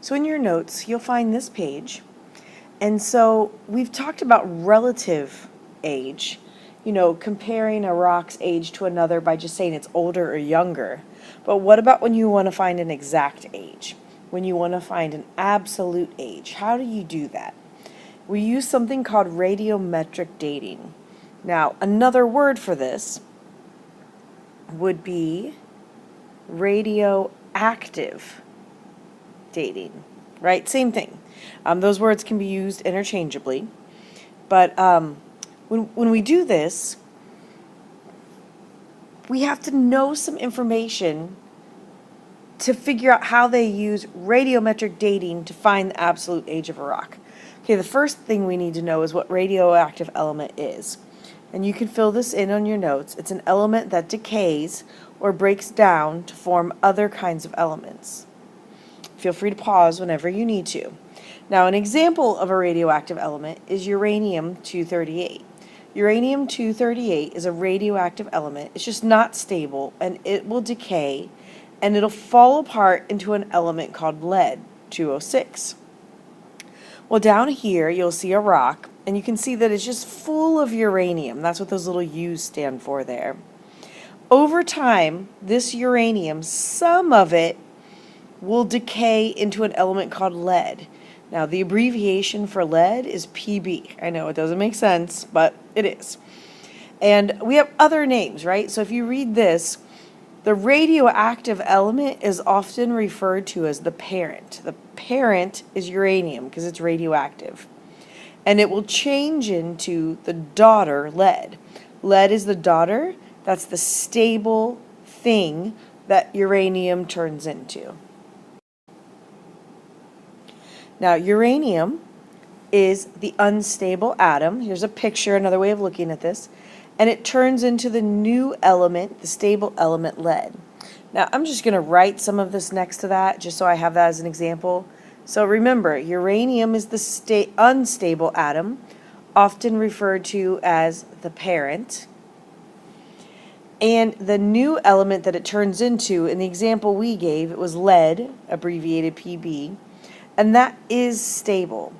So in your notes, you'll find this page. And so we've talked about relative age, comparing a rock's age to another by just saying it's older or younger. But what about when you want to find an exact age? When you want to find an absolute age? How do you do that? We use something called radiometric dating. Now, another word for this would be radioactive dating, right? Same thing. Those words can be used interchangeably. But when we do this, we have to know some information to figure out how they use radiometric dating to find the absolute age of a rock. Okay, the first thing we need to know is what radioactive element is. And you can fill this in on your notes. It's an element that decays or breaks down to form other kinds of elements. Feel free to pause whenever you need to. Now, an example of a radioactive element is uranium-238. Uranium-238 is a radioactive element. It's just not stable, and it will decay, and it'll fall apart into an element called lead-206. Well, down here, you'll see a rock, and you can see that it's just full of uranium. That's what those little U's stand for there. Over time, this uranium, some of it will decay into an element called lead. Now, the abbreviation for lead is Pb. I know it doesn't make sense, but it is. And we have other names, right? So if you read this, the radioactive element is often referred to as the parent. The parent is uranium because it's radioactive. And it will change into the daughter, lead. Lead is the daughter. That's the stable thing that uranium turns into. Now, uranium is the unstable atom. Here's a picture, another way of looking at this. And it turns into the new element, the stable element lead. Now, I'm just going to write some of this next to that, just so I have that as an example. So remember, uranium is the unstable atom, often referred to as the parent. And the new element that it turns into, in the example we gave, it was lead, abbreviated Pb. And that is stable.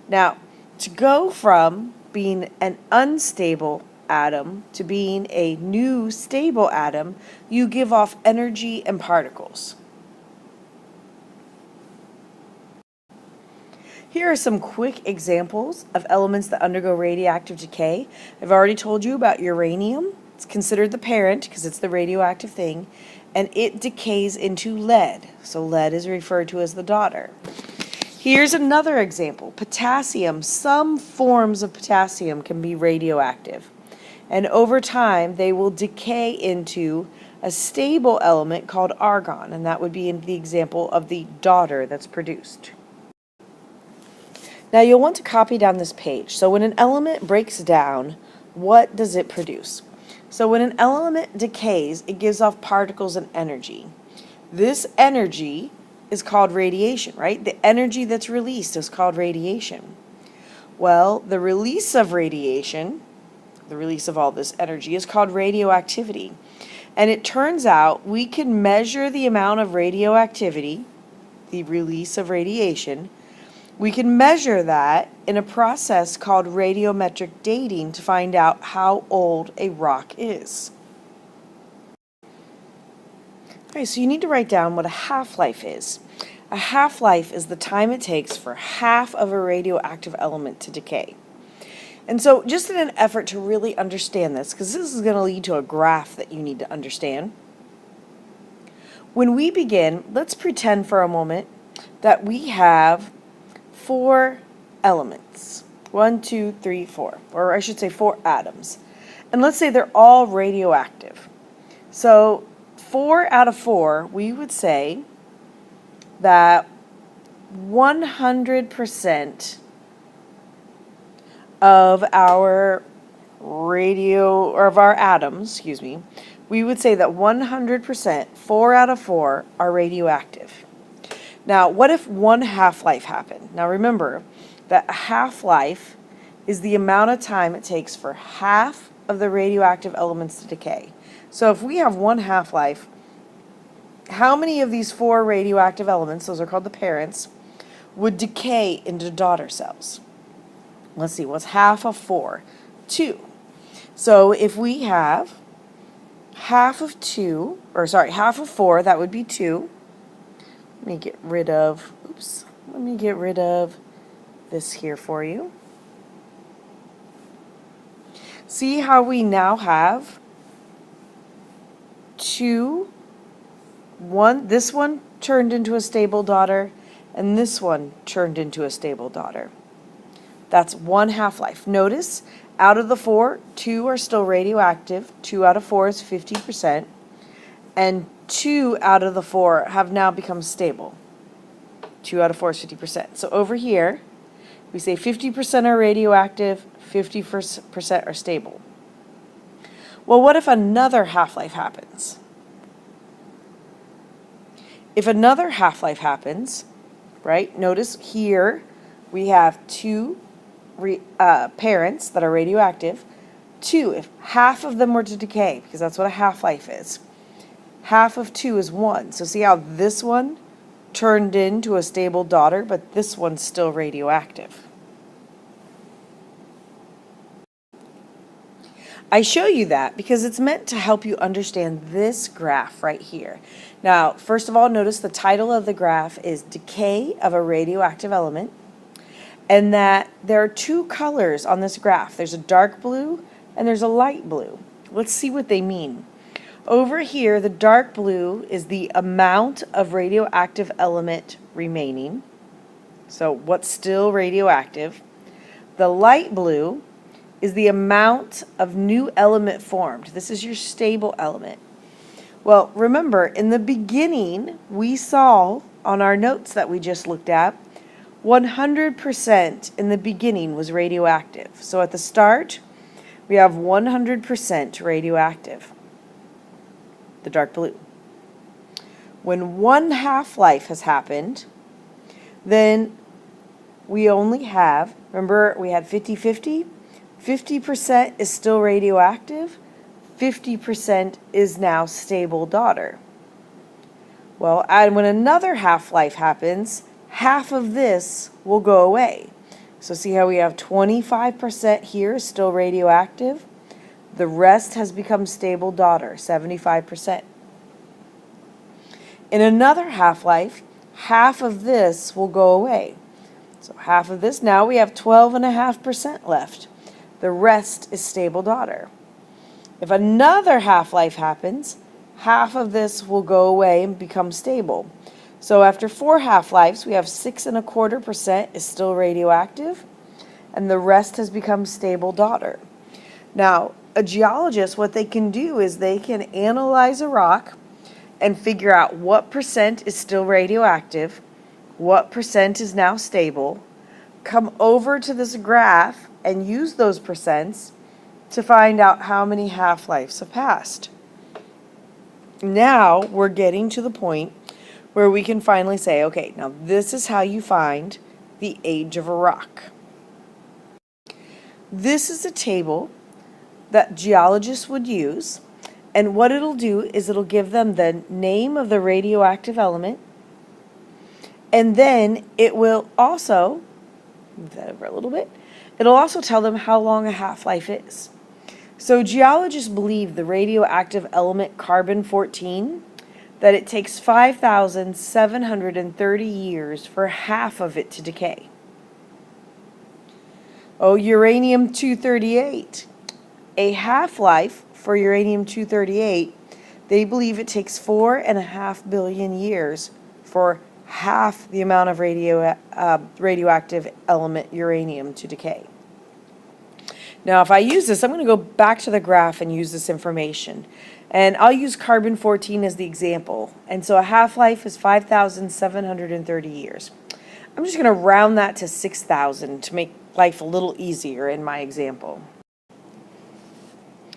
Now, to go from being an unstable atom to being a new stable atom, you give off energy and particles. Here are some quick examples of elements that undergo radioactive decay. I've already told you about uranium. It's considered the parent because it's the radioactive thing, and it decays into lead. So lead is referred to as the daughter. Here's another example, potassium. Some forms of potassium can be radioactive, and over time they will decay into a stable element called argon, and that would be in the example of the daughter that's produced. Now you'll want to copy down this page. So when an element breaks down, what does it produce? So when an element decays, it gives off particles and energy. This energy is called radiation, right? The energy that's released is called radiation. Well, the release of radiation, the release of all this energy, is called radioactivity. And it turns out we can measure the amount of radioactivity, the release of radiation. We can measure that in a process called radiometric dating to find out how old a rock is. Okay, so you need to write down what a half-life is. A half-life is the time it takes for half of a radioactive element to decay. And so just in an effort to really understand this, because this is going to lead to a graph that you need to understand, when we begin, let's pretend for a moment that we have 4 elements. 1, 2, 3, 4. Or I should say 4 atoms. And let's say they're all radioactive. So 4 out of 4, we would say that 100% of our atoms, we would say that 100%, 4 out of 4, are radioactive. Now, what if one half-life happened? Now remember that a half-life is the amount of time it takes for half of the radioactive elements to decay. So if we have one half-life, how many of these 4 radioactive elements, those are called the parents, would decay into daughter cells? Let's see, what's half of 4? 2. So if we have half of 4, that would be 2. Let me get rid of this here for you. See how we now have 2, 1, this one turned into a stable daughter, and this one turned into a stable daughter. That's 1 half-life. Notice, out of the 4, 2 are still radioactive. 2 out of 4 is 50%. And 2 out of the 4 have now become stable. 2 out of 4 is 50%. So over here, we say 50% are radioactive, 50% are stable. Well, what if another half-life happens? If another half-life happens, right, notice here we have 2 parents that are radioactive. 2, if half of them were to decay, because that's what a half-life is. Half of 2 is 1. So see how this one turned into a stable daughter, but this one's still radioactive. I show you that because it's meant to help you understand this graph right here. Now, first of all, notice the title of the graph is Decay of a Radioactive Element, and that there are 2 colors on this graph. There's a dark blue and there's a light blue. Let's see what they mean. Over here, the dark blue is the amount of radioactive element remaining. So what's still radioactive. The light blue is the amount of new element formed. This is your stable element. Well, remember, in the beginning, we saw on our notes that we just looked at, 100% in the beginning was radioactive. So at the start, we have 100% radioactive, the dark blue. When 1 half-life has happened, then we only have, remember we had 50-50? 50% is still radioactive, 50% is now stable daughter. Well, and when another half-life happens, half of this will go away. So see how we have 25% here is still radioactive. The rest has become stable daughter, 75%. In another half-life, half of this will go away. So half of this, now we have 12.5% left. The rest is stable daughter. If another half-life happens, half of this will go away and become stable. So after 4 half-lives, we have 6.25% is still radioactive, and the rest has become stable daughter. Now, a geologist, what they can do is they can analyze a rock and figure out what percent is still radioactive, what percent is now stable, come over to this graph and use those percents to find out how many half-lives have passed. Now we're getting to the point where we can finally say, okay, now this is how you find the age of a rock. This is a table that geologists would use, and what it'll do is it'll give them the name of the radioactive element, and then it will also, move that over a little bit, it'll also tell them how long a half-life is. So geologists believe the radioactive element carbon-14, that it takes 5,730 years for half of it to decay. Oh, uranium-238. A half-life for uranium-238, they believe it takes 4.5 billion years for half the amount of radioactive element uranium to decay. Now, if I use this, I'm going to go back to the graph and use this information. And I'll use carbon-14 as the example. And so a half-life is 5,730 years. I'm just going to round that to 6,000 to make life a little easier in my example.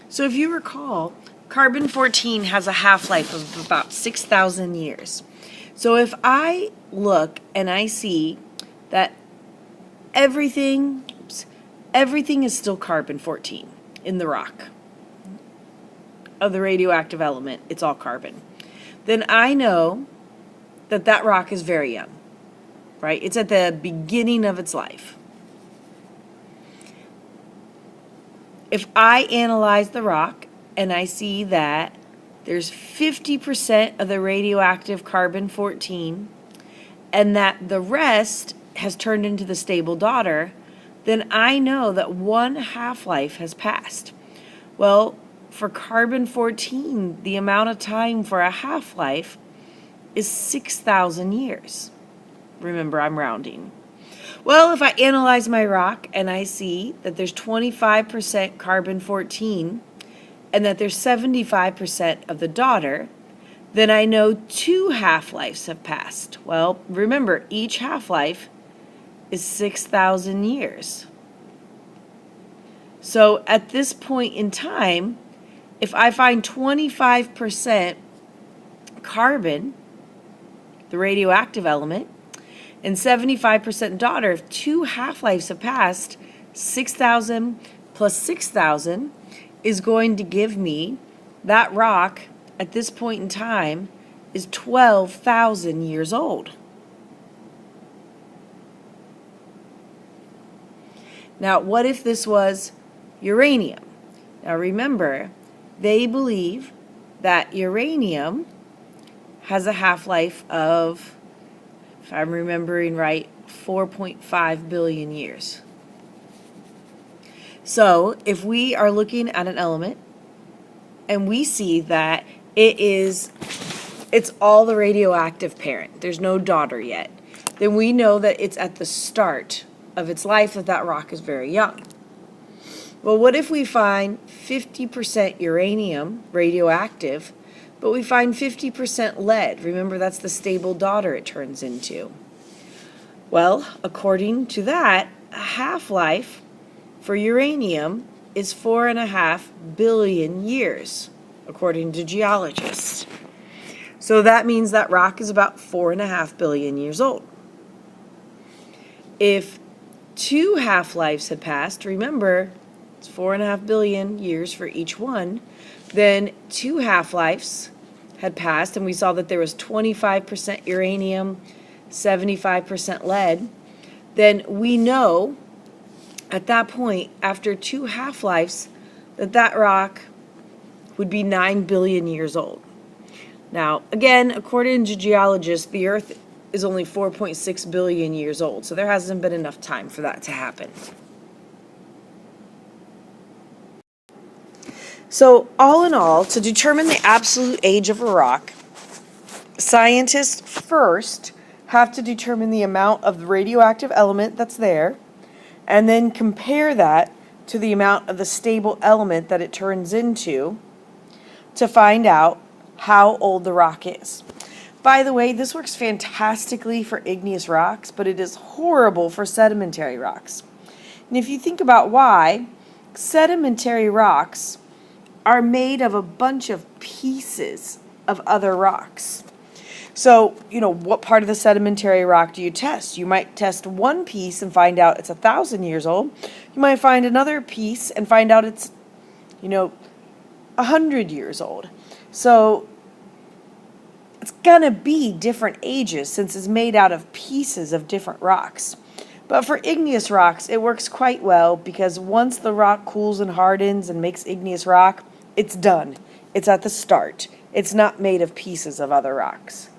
So if you recall, carbon-14 has a half-life of about 6,000 years. So if I look and I see that everything is still carbon-14 in the rock of the radioactive element, it's all carbon. then I know that that rock is very young, right? It's at the beginning of its life. If I analyze the rock and I see that there's 50% of the radioactive carbon-14 and that the rest has turned into the stable daughter, then I know that one half-life has passed. Well, for carbon-14, the amount of time for a half-life is 6,000 years. Remember, I'm rounding. Well, if I analyze my rock and I see that there's 25% carbon-14 and that there's 75% of the daughter, then I know 2 half-lives have passed. Well, remember, each half-life is 6,000 years. So at this point in time, if I find 25% carbon, the radioactive element, and 75% daughter, if 2 half-lives have passed, 6,000 plus 6,000 is going to give me that rock at this point in time is 12,000 years old. Now, what if this was uranium? Now, remember, they believe that uranium has a half-life of, if I'm remembering right, 4.5 billion years. So, if we are looking at an element and we see that it's all the radioactive parent, there's no daughter yet, then we know that it's at the start of its life, that rock is very young. Well, what if we find 50% uranium, radioactive, but we find 50% lead? Remember, that's the stable daughter it turns into. Well, according to that, a half-life for uranium is 4.5 billion years, according to geologists. So that means that rock is about 4.5 billion years old. If 2 half-lives had passed, remember, it's 4.5 billion years for each one, then 2 half-lives had passed, and we saw that there was 25% uranium, 75% lead, then we know at that point, after 2 half-lives, that rock would be 9 billion years old. Now, again, according to geologists, the Earth is only 4.6 billion years old, so there hasn't been enough time for that to happen. So, all in all, to determine the absolute age of a rock, scientists first have to determine the amount of the radioactive element that's there, and then compare that to the amount of the stable element that it turns into to find out how old the rock is. By the way, this works fantastically for igneous rocks, but it is horrible for sedimentary rocks. And if you think about why, sedimentary rocks are made of a bunch of pieces of other rocks. So, what part of the sedimentary rock do you test? You might test one piece and find out it's 1,000 years old. You might find another piece and find out it's, 100 years old. So, it's gonna be different ages since it's made out of pieces of different rocks. But for igneous rocks, it works quite well because once the rock cools and hardens and makes igneous rock, it's done. It's at the start. It's not made of pieces of other rocks.